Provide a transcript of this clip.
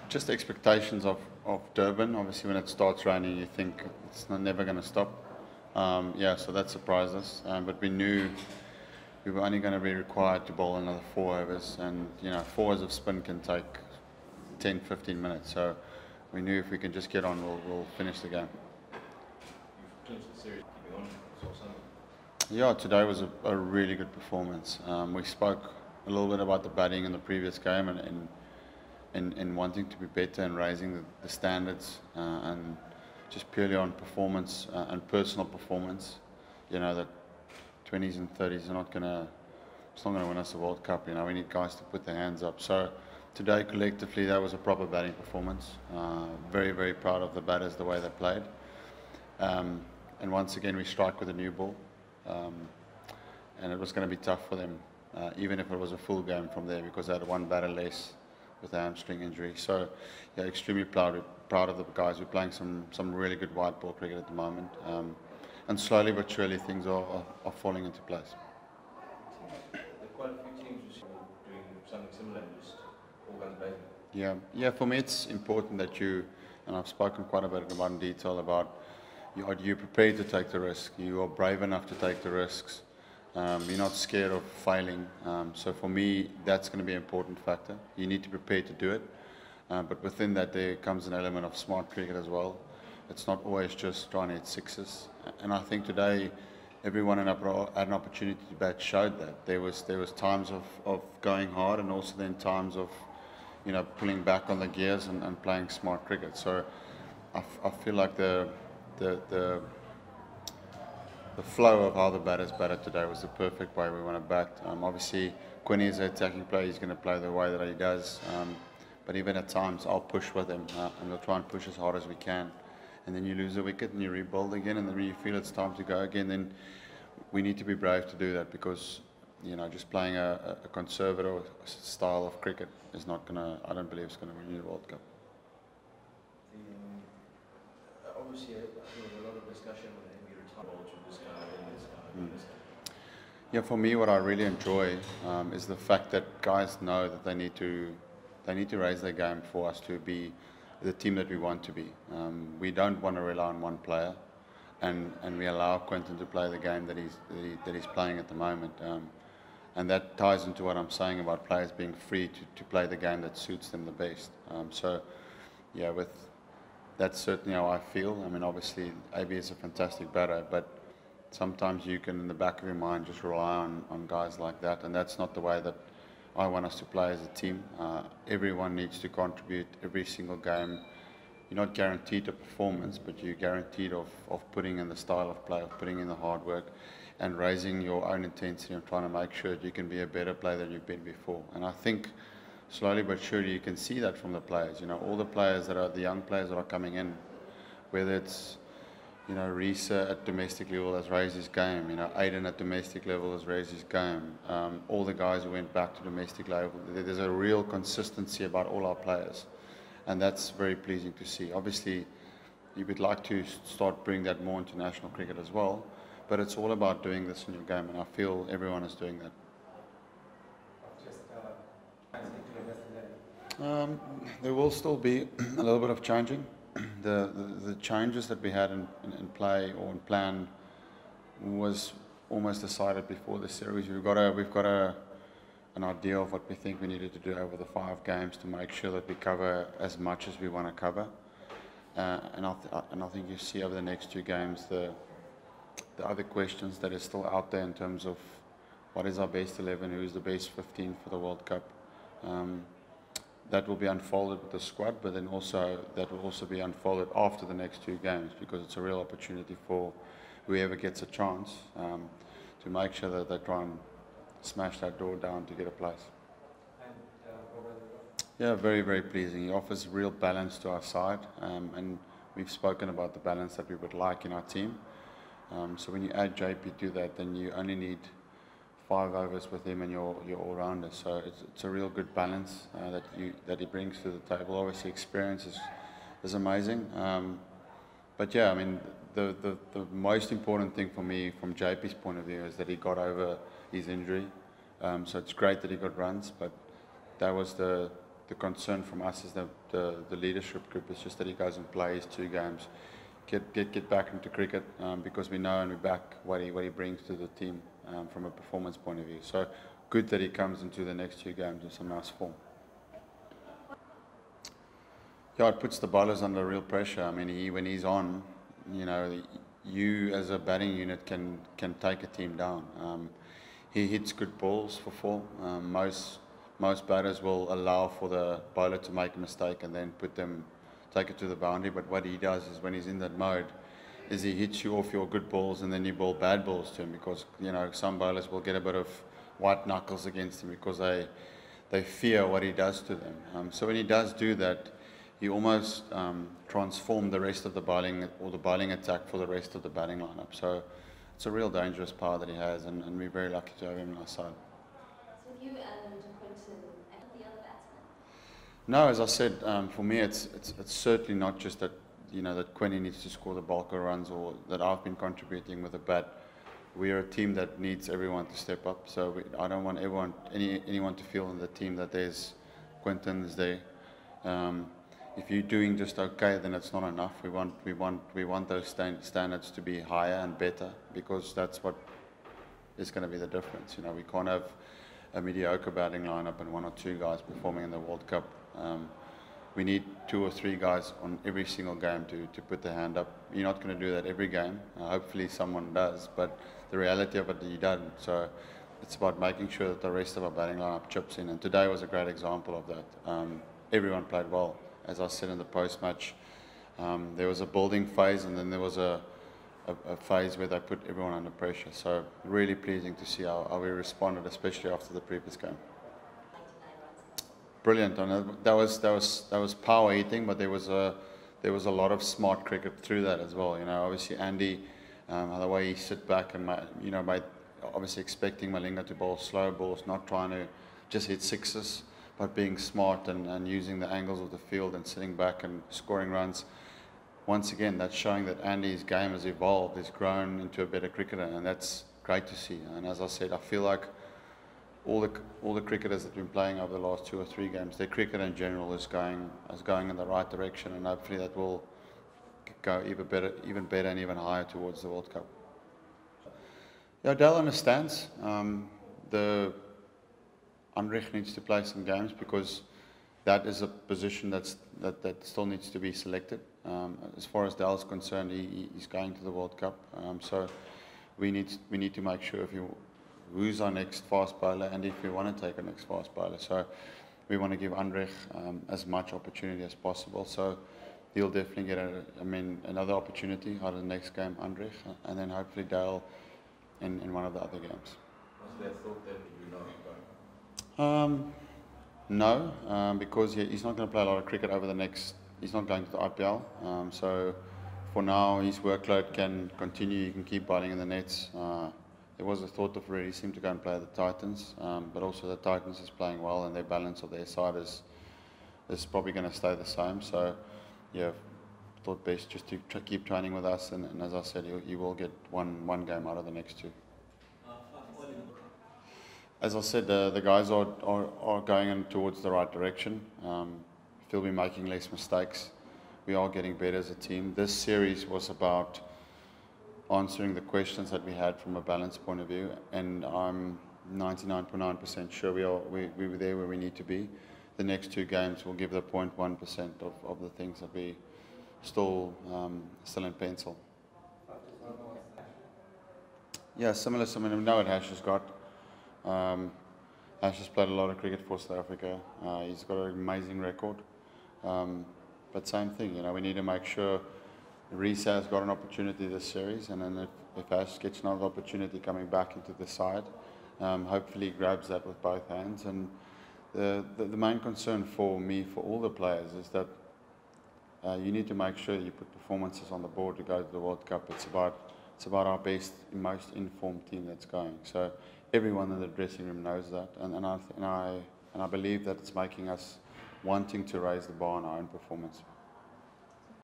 Just expectations of Durban. Obviously, when it starts raining, you think it's never going to stop. Yeah, so that surprised us. But we knew we were only going to be required to bowl another 4 overs, and 4 overs of spin can take 10, 15 minutes. So we knew if we can just get on, we'll finish the game. You've clinched the series, keeping on. Yeah, today was a really good performance. We spoke a little bit about the batting in the previous game and wanting to be better and raising the standards and just purely on performance and personal performance. That 20s and 30s are not gonna win us the World Cup. We need guys to put their hands up. So today collectively that was a proper batting performance. Very, very proud of the batters, the way they played. And once again we strike with a new ball. And it was going to be tough for them, even if it was a full game from there, because they had one batter less with a hamstring injury. So, yeah, extremely proud of the guys. We're playing some really good white ball cricket at the moment, and slowly but surely things are falling into place. There are quite a few teams doing something similar, just all guns blazing. Yeah. For me, it's important that and I've spoken quite a bit about in detail about. Are you prepared to take the risk? You are brave enough to take the risks. You're not scared of failing. So for me, that's going to be an important factor. You need to prepare to do it. But within that, there comes an element of smart cricket as well. It's not always just trying to hit sixes. And I think today, everyone had an opportunity to bat showed that. There was times of going hard, and also then times of pulling back on the gears and playing smart cricket. So I feel like the flow of how the batters batted today was the perfect way we want to bat. Obviously, Quinny is an attacking player. He's going to play the way that he does. But even at times, I'll push with him, and we'll try and push as hard as we can. And then you lose a wicket, and you rebuild again, and then when you feel it's time to go again, then we need to be brave to do that, because just playing a conservative style of cricket is not going to. I don't believe it's going to win you the World Cup. Obviously, there was a lot of discussion when we retired to this guy and this guy and this guy. Yeah, for me, what I really enjoy is the fact that guys know that they need to raise their game for us to be the team that we want to be. We don't want to rely on one player, and we allow Quinton to play the game that he's playing at the moment. And that ties into what I'm saying about players being free to play the game that suits them the best. So, yeah, that's certainly how I feel. I mean, obviously, AB is a fantastic batter, but sometimes you can, in the back of your mind, just rely on guys like that, and that's not the way that I want us to play as a team. Everyone needs to contribute every single game. You're not guaranteed a performance, but you're guaranteed of putting in the style of play, of putting in the hard work, and raising your own intensity and trying to make sure that you can be a better player than you've been before. And I think slowly but surely you can see that from the players. All the players the young players that are coming in, whether it's, Risa at domestic level has raised his game, Aiden at domestic level has raised his game, all the guys who went back to domestic level, there's a real consistency about all our players, and that's very pleasing to see. Obviously, you would like to start bringing that more into national cricket as well, but it's all about doing this in your game, and I feel everyone is doing that. There will still be a little bit of changing. The changes that we had in play or in plan was almost decided before the series. We've got an idea of what we think we needed to do over the 5 games to make sure that we cover as much as we want to cover. And I think you see over the next 2 games the other questions that are still out there in terms of what is our best 11, who is the best 15 for the World Cup. That will be unfolded with the squad, but then that will also be unfolded after the next 2 games, because it's a real opportunity for whoever gets a chance to make sure that they try and smash that door down to get a place. Yeah, very, very pleasing. He offers real balance to our side, and we've spoken about the balance that we would like in our team. So when you add JP to that, then you only need 5 overs with him and your all-rounder. So it's a real good balance that he brings to the table. Obviously, experience is amazing. But yeah, I mean, the most important thing for me from JP's point of view is that he got over his injury. So it's great that he got runs, but that was the the concern from us as the leadership group is just that he goes and plays 2 games, get back into cricket, because we know and we back what he brings to the team from a performance point of view. So good that he comes into the next 2 games with some nice form. Yeah, it puts the bowlers under real pressure. I mean, when he's on, you know, you as a batting unit can take a team down. He hits good balls for 4. Most batters will allow for the bowler to make a mistake and then take it to the boundary. But what he does is when he's in that mode, is he hits you off your good balls and then you bowl bad balls to him, because you know some bowlers will get a bit of white knuckles against him because they fear what he does to them. So when he does do that, he almost transformed the rest of the bowling or the bowling attack for the rest of the batting lineup. So it's a real dangerous power that he has, and we're very lucky to have him on our side. So with you and Quinton and the other batsmen? No, as I said, for me it's certainly not just that, you know, that Quinny needs to score the bulk of runs or that I've been contributing with a bat. We are a team that needs everyone to step up. So I don't want anyone to feel in the team that there's Quinton is there. If you're doing just okay, then it's not enough. We want those standards to be higher and better, because that's what is going to be the difference. You know, we can't have a mediocre batting lineup and 1 or 2 guys performing in the World Cup. We need 2 or 3 guys on every single game to put their hand up. You're not going to do that every game. Hopefully someone does, but the reality of it, you don't. So it's about making sure that the rest of our batting lineup chips in. And today was a great example of that. Everyone played well. As I said in the post-match, there was a building phase, and then there was a phase where they put everyone under pressure. So really pleasing to see how we responded, especially after the previous game. Brilliant. And that was power hitting, but there was a lot of smart cricket through that as well. You know, obviously Andy, the way he sit back and obviously expecting Malinga to bowl slow balls, not trying to just hit 6s, but being smart and using the angles of the field and sitting back and scoring runs. Once again, that's showing that Andy's game has evolved, has grown into a better cricketer, and that's great to see. And as I said, I feel like all the cricketers that have been playing over the last 2 or 3 games, their cricket in general is going in the right direction, and hopefully that will go even better and even higher towards the World Cup. Yeah, Dale understands. Anrich needs to play some games, because that is a position that still needs to be selected. As far as Dale's concerned, he's going to the World Cup. So we need to make sure who's our next fast bowler, and if we want to take our next fast bowler. So we want to give Anrich as much opportunity as possible. So he'll definitely get another opportunity out of the next game, Anrich, and then hopefully Dale in one of the other games. Was there thought that you know going? No, because he's not going to play a lot of cricket over the next. He's not going to the IPL. So for now, his workload can continue. He can keep bowling in the nets. There was a thought of releasing him to go and play the Titans, but also the Titans is playing well, and their balance of their side is probably going to stay the same. So yeah, thought best just to keep training with us, and as I said, you will get one game out of the next 2. As I said, the guys are going in towards the right direction. They'll be making less mistakes. We are getting better as a team. This series was about answering the questions that we had from a balance point of view, and I'm 99.9% sure we were there where we need to be. The next 2 games will give the 0.1% of the things that we still in pencil. Yeah, similar. I mean, we know what Hash has got. Ash has played a lot of cricket for South Africa. He's got an amazing record. But same thing, you know, we need to make sure Reese has got an opportunity this series, and then if Ash gets another opportunity coming back into the side, hopefully he grabs that with both hands. And the main concern for me, for all the players, is that you need to make sure that you put performances on the board to go to the World Cup. It's about our best, most informed team that's going. So everyone in the dressing room knows that, and I believe that it's making us wanting to raise the bar on our own performance.